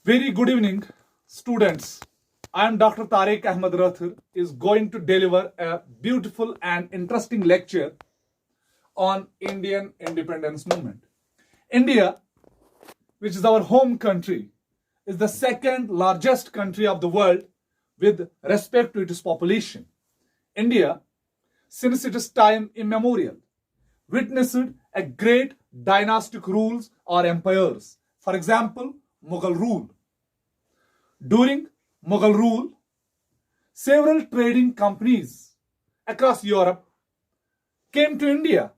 Very good evening, students. I am Dr. Tariq Ahmed Rathur is going to deliver a beautiful and interesting lecture on Indian independence movement. India, which is our home country, is the second largest country of the world with respect to its population. India, since its time immemorial, witnessed a great dynastic rules or empires. For example, Mughal rule. During Mughal rule, several trading companies across Europe came to India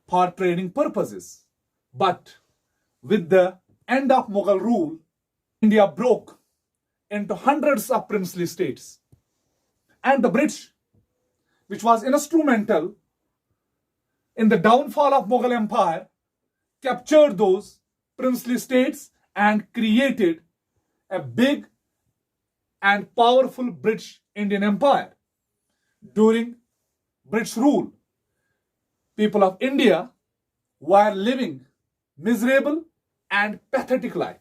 for trading purposes. But with the end of Mughal rule, India broke into hundreds of princely states. And the British, which was instrumental in the downfall of Mughal Empire, captured those princely states and created a big and powerful British Indian Empire. During British rule, people of India were living miserable and pathetic life.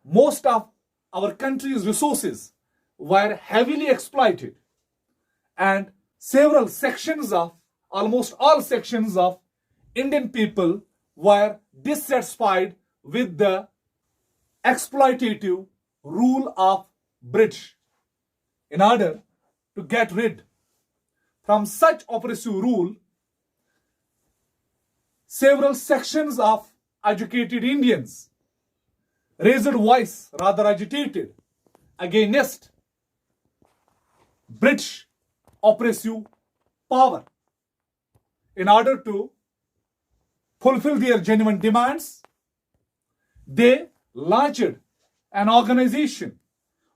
Most of our country's resources were heavily exploited, and almost all sections of Indian people were dissatisfied with the exploitative rule of British. In order to get rid from such oppressive rule, several sections of educated Indians raised voice, rather agitated, against British oppressive power. In order to fulfill their genuine demands, they launched an organization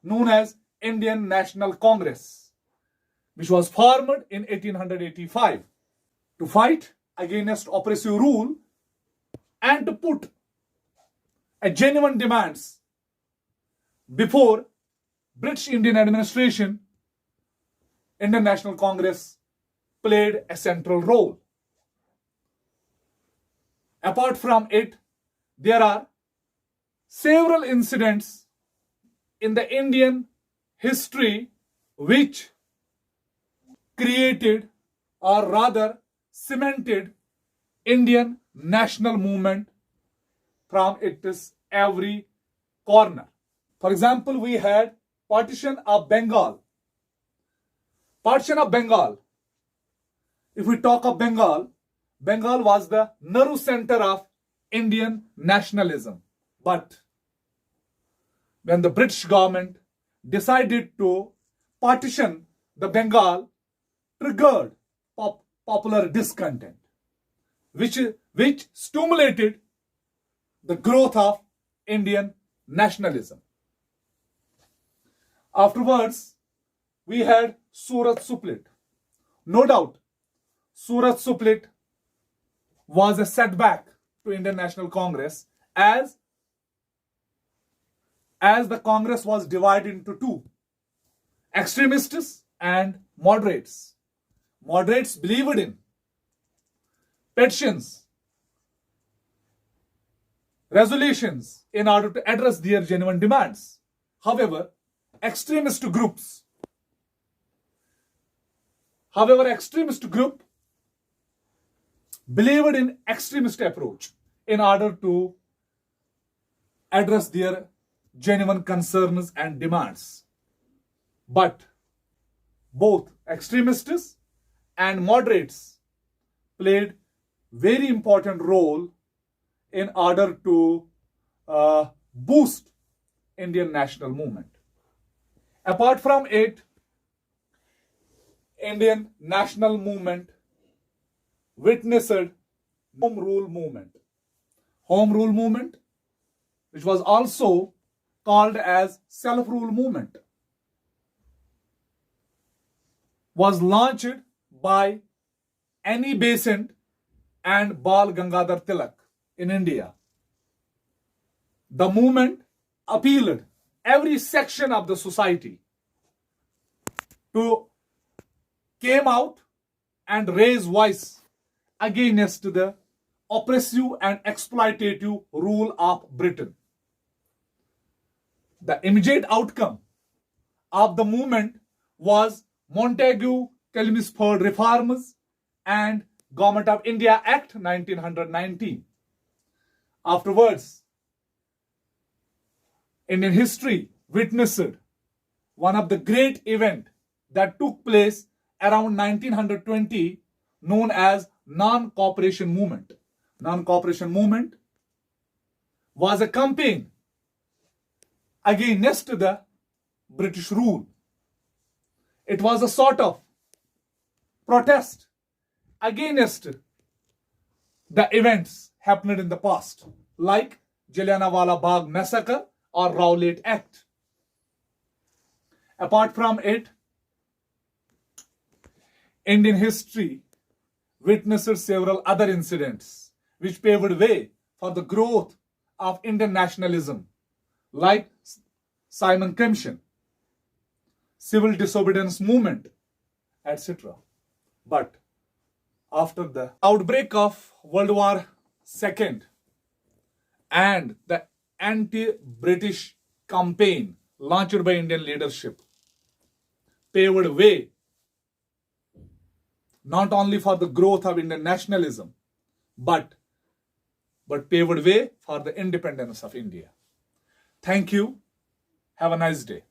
known as Indian National Congress, which was formed in 1885 to fight against oppressive rule and to put a genuine demands before British Indian administration. Indian National Congress played a central role. Apart from it, there are several incidents in the Indian history which created or rather cemented Indian national movement from its every corner. For example, we had partition of Bengal. Partition of Bengal. If we talk of Bengal, Bengal was the nerve center of Indian nationalism. But when the British government decided to partition the Bengal, triggered popular discontent, which stimulated the growth of Indian nationalism. Afterwards, we had Surat Split. No doubt, Surat Split was a setback to Indian National Congress as the Congress was divided into two, extremists and moderates. Moderates believed in petitions, resolutions in order to address their genuine demands. However, extremist group believed in extremist approach in order to address their genuine concerns and demands. But both extremists and moderates played very important role in order to boost Indian national movement. Apart from it, Indian national movement witnessed Home Rule movement. Home Rule movement, which was also called as Self-Rule movement, was launched by Annie Besant and Bal Gangadhar Tilak in India. The movement appealed every section of the society to came out and raise voice against the oppressive and exploitative rule of Britain. The immediate outcome of the movement was Montagu-Chelmsford reforms and Government of India Act 1919. Afterwards, Indian history witnessed one of the great events that took place around 1920 known as non-cooperation movement. Non-cooperation movement was a campaign against the British rule. It was a sort of protest against the events happened in the past, like Jallianwala Bagh massacre or Rowlatt Act. Apart from it, Indian history witnessed several other incidents which paved way for the growth of Indian nationalism, like Simon Commission, civil disobedience movement, etc. But after the outbreak of World War II and the anti-British campaign launched by Indian leadership paved way not only for the growth of Indian nationalism, but paved way for the independence of India. Thank you. Have a nice day.